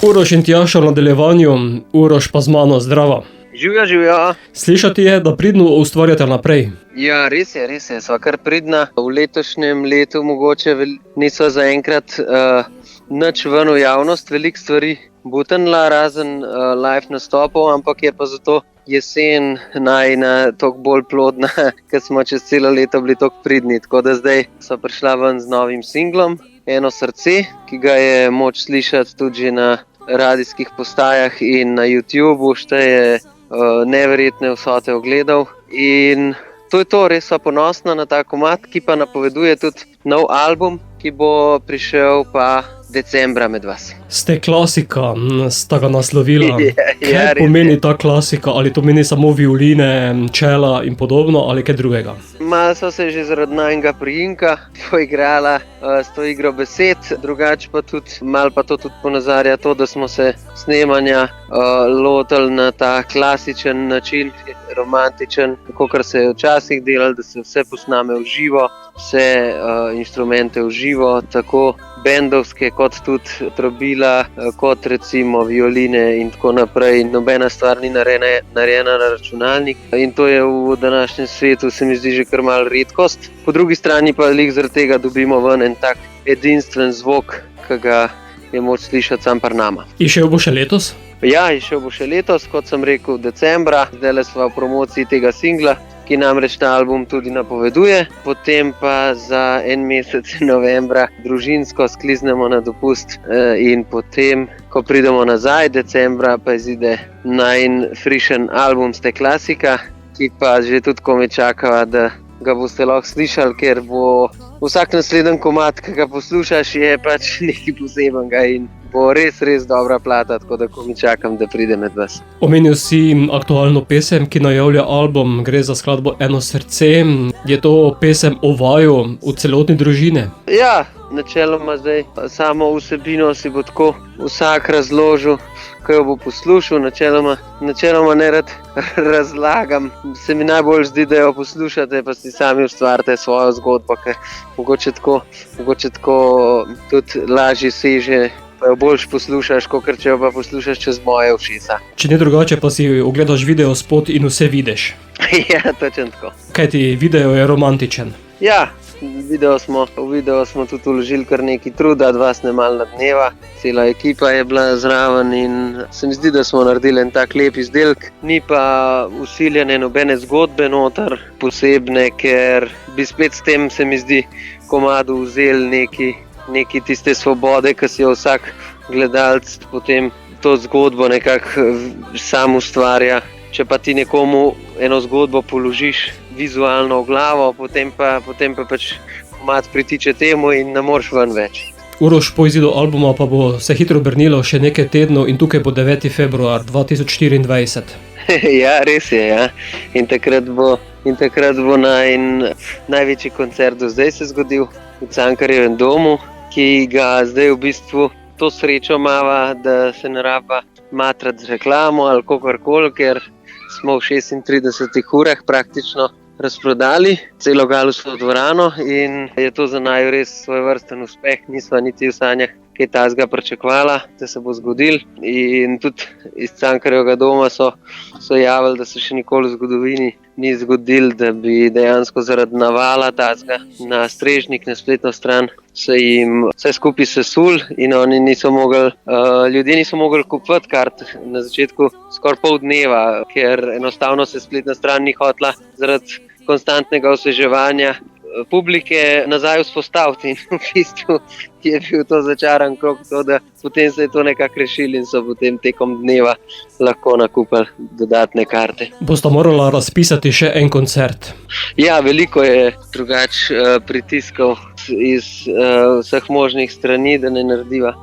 Uroš in Tjaša v nadaljevanju, Uroš pa z mano, zdravo. Živjo, živjo. Slišati je, da pridno ustvarjate naprej. Ja, res je, sva kar pridna. V letošnjem letu mogoče niso zaenkrat nič ven v javnost, veliko stvari butenla, razen live nastopov, ampak je pa zato jesen najina toliko bolj plodna, ker smo čez celo leto bili toliko pridni. Tako da zdaj sva prišla ven z novim singlom, Eno srce, ki ga je moč slišati tudi že na radijskih postajah in na YouTubeu, šteje neverjetne vsote ogledov. In to je to, res sva ponosna na ta komad, ki pa napoveduje tudi nov album, ki bo prišel pa decembra med vas. Ste klasika, sta ga naslovila. Ja, Kaj pomeni ta klasika? Ali to meni samo violine, čela in podobno, ali kaj drugega? Malo so se že zaradi najnega priimka poigrala s to igro besed, drugače pa tudi, malo pa to tudi ponazarja to, da smo se snemanja lotili na ta klasičen način, romantičen, tako kar se je včasih delalo, da se vse posname v živo, vse inštrumente v živo, tako bendovske kot tudi trobila, kot recimo violine in tako naprej. Nobena stvar ni narejena na računalnik in to je v današnjem svetu, se mi zdi, že kar malo redkost. Po drugi strani pa lik zaradi tega dobimo ven en tak edinstven zvok, ki ga je moč slišati sam pri nama. Išel bo še letos? Ja, išel bo še letos, kot sem rekel, decembra. Zdaj smo v promociji tega singla, ki namreč ta album tudi napoveduje. Potem pa za en mesec novembra družinsko skliznemo na dopust in potem, ko pridemo nazaj, decembra pa izide najin frišen album Ste klasika, ki pa že tudi komaj čakava, da ga boste lahko slišali, ker bo vsak naslednji komad, ki ga poslušaš, je pač nekaj posebenega in bo res dobra plata, tako da komaj čakam, da pride med vas. Omenil si aktualno pesem, ki najavlja album, gre za skladbo Eno srce. Je to pesem o vaju, v celotni družini? Ja, načeloma zdaj samo vsebino si bo tako vsak razložil, ko jo bo poslušal. Načeloma ne rad razlagam. Se mi najbolj zdi, da jo poslušate, pa si sami ustvarite svojo zgodbo, ker mogoče tako tudi lažje seže, pa jo boljš poslušaš, kakor če jo pa poslušaš čez moje ušesa. Če ne drugače, pa si ogledaš video spot in vse vidiš. Ja, točno tako. Kajti video je romantičen. Ja, v video smo tudi vložili kar nekaj truda, 2 snemalna dneva, cela ekipa je bila zraven in se mi zdi, da smo naredili en tak lep izdelek. Ni pa usiljene nobene zgodbe noter posebne, ker bi spet s tem, se mi zdi, komadu vzeli neki tiste svobode, ki si jo vsak gledalec potem to zgodbo nekako sam ustvarja. Če pa ti nekomu eno zgodbo položiš vizualno v glavo, potem pa pač komad pritiče temu in ne moreš ven več. Uroš, po izidu albuma pa bo se hitro obrnilo še nekaj tednov in tukaj bo 9. februar 2024. Ja, res je, ja. In takrat bo največji koncert do zdaj se zgodil v Cankarjevem domu, ki ga zdaj v bistvu to srečo mava, da se ne raba matrati z reklamo ali kakorkoli, ker smo v 36 urah praktično razprodali celo Galusovo dvorano in je to za naju res svojevrsten uspeh. Nisva niti v sanjah kaj takega pričakovala, da se bo zgodil. In tudi iz Cankarjevega doma so javili, da se še nikoli v zgodovini ni zgodil, da bi dejansko zaradi navala takega na strežnik, na spletno stran, se jim vse skupaj sesul in ljudje niso mogli kupiti kart na začetku skoraj pol dneva, ker enostavno se spletna stran ni hotela zaradi konstantnega osveževanja publike nazaj vzpostaviti in v bistvu je bil to začaran krog, da potem se je to nekako rešili in so potem tekom dneva lahko nakupili dodatne karte. Bosta morala razpisati še en koncert? Ja, veliko je pritiskov iz vseh možnih strani, da ne narediva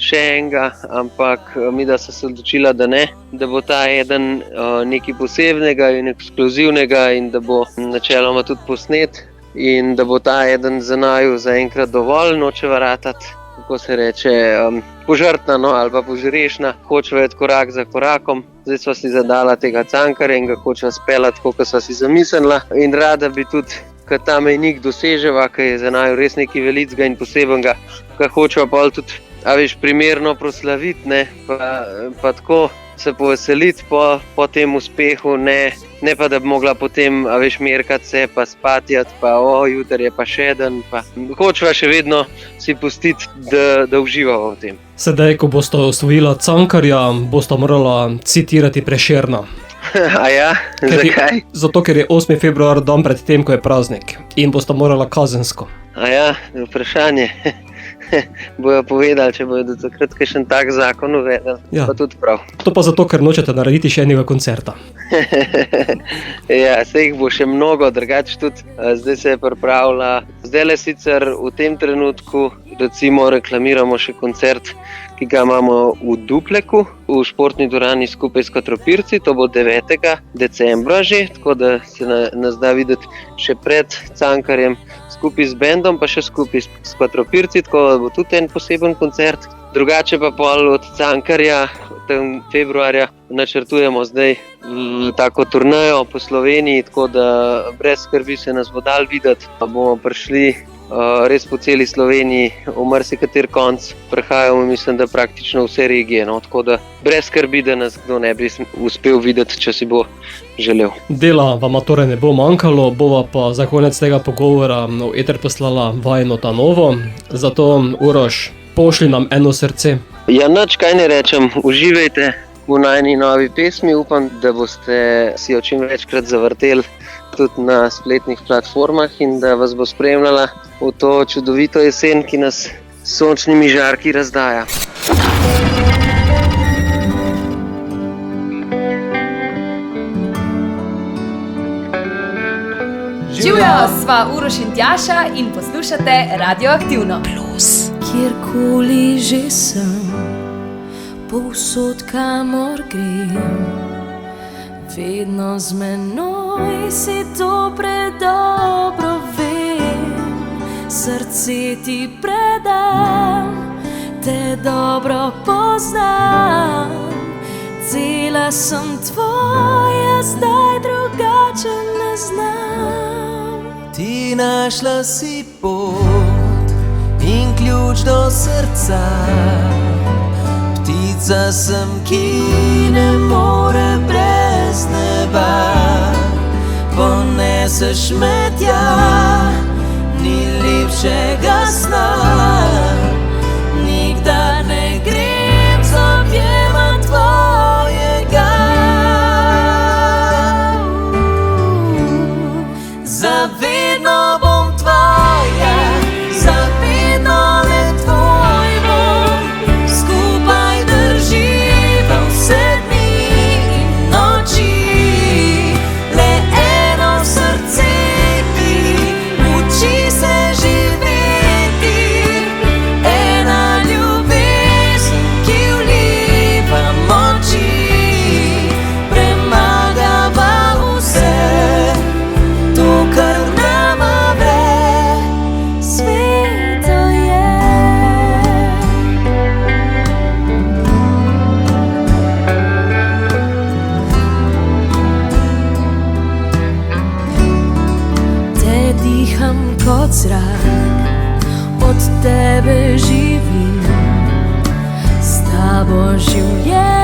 še enega, ampak mi da so se odločila, da ne, da bo ta eden nekaj posebnega in ekskluzivnega in da bo načeloma tudi posnet. In da bo ta eden za naju zaenkrat dovolj, nočeva ratati, kako se reče, požrtna ali pa požrešna, hočeva iti korak za korakom. Zdaj sva si zadala tega Cankarja in ga hočeva speljati, kot sva si zamislila. In rada bi tudi, ko ta mejnik doseževa, ki je za naju res nekaj velikega in posebenega, ga hočeva pa tudi a veš, primerno proslaviti, ne, pa tako se poveseliti po tem uspehu, ne pa da bi mogla potem, a veš, merkati se, pa spatjati, pa jutri je pa še dan, pa hočeva še vedno si pustiti, da uživava v tem. Sedaj, ko bosta osvojila Cankarja, bosta morala citirati Prešerna. A ja? Zakaj? Zato, ker je 8. februar dan pred tem, ko je praznik in bosta morala kazensko. A ja, vprašanje. Bojo povedali, če bojo do takrat kakšen tak zakon uvedeli, Ja. Pa tudi prav. To pa zato, ker nočete narediti še enega koncerta. Ja, saj jih bo še mnogo, drugače tudi zdaj se je pripravila. Zdajle sicer v tem trenutku recimo reklamiramo še koncert, ki ga imamo v Dupleku, v športni dvorani skupaj s Kotropirci, to bo 9. decembra že, tako da se nas da videti še pred Cankarjem skupaj z bendom, pa še skupaj s Kotropirci, tako da bo tudi en poseben koncert. Drugače pa pol od Cankarja, tem februarja, načrtujemo zdaj tako turnejo po Sloveniji, tako da brez skrbi se nas bo dal videti, pa bomo prišli res po celi Sloveniji, v marsikater konc prehajamo, mislim, da praktično vse regije, no, tako da brez skrbi, da nas kdo ne bi uspel videti, če si bo želel. Dela vama torej ne bo manjkalo, bova pa za konec tega pogovora v eter poslala vajino ta novo, zato Uroš, pošli nam Eno srce. Ja, nič kaj ne rečem, uživajte v najni novi pesmi, upam, da boste si jo čim večkrat zavrteli tudi na spletnih platformah in da vas bo spremljala v to čudovito jesen, ki nas s sončnimi žarki razdaja. Živjo, sva Uroš in Tjaša in poslušate Radioaktivno. Kjerkoli že sem, povsod kamor grem, vedno z menoj si to predobro vem. Srce ti predam, te dobro poznam, cela sem tvoja, zdaj drugače ne znam. Ti našla si pot in ključ do srca, ptica sem, ki ne more brez neba. Poneseš me tja, ni lepšega sna, nikdar ne grem z objema tvojega. Zavedno bom tvoja, zavedno le tvoj bom, skupaj drživa vse dni in noči. Le eno srce ti uči se živeti, ena ljubezen, ki vliva moči, premagava vse to, kar nama vre, sveto je. Te diham kot zrak, od tebe živim, s tabo življenje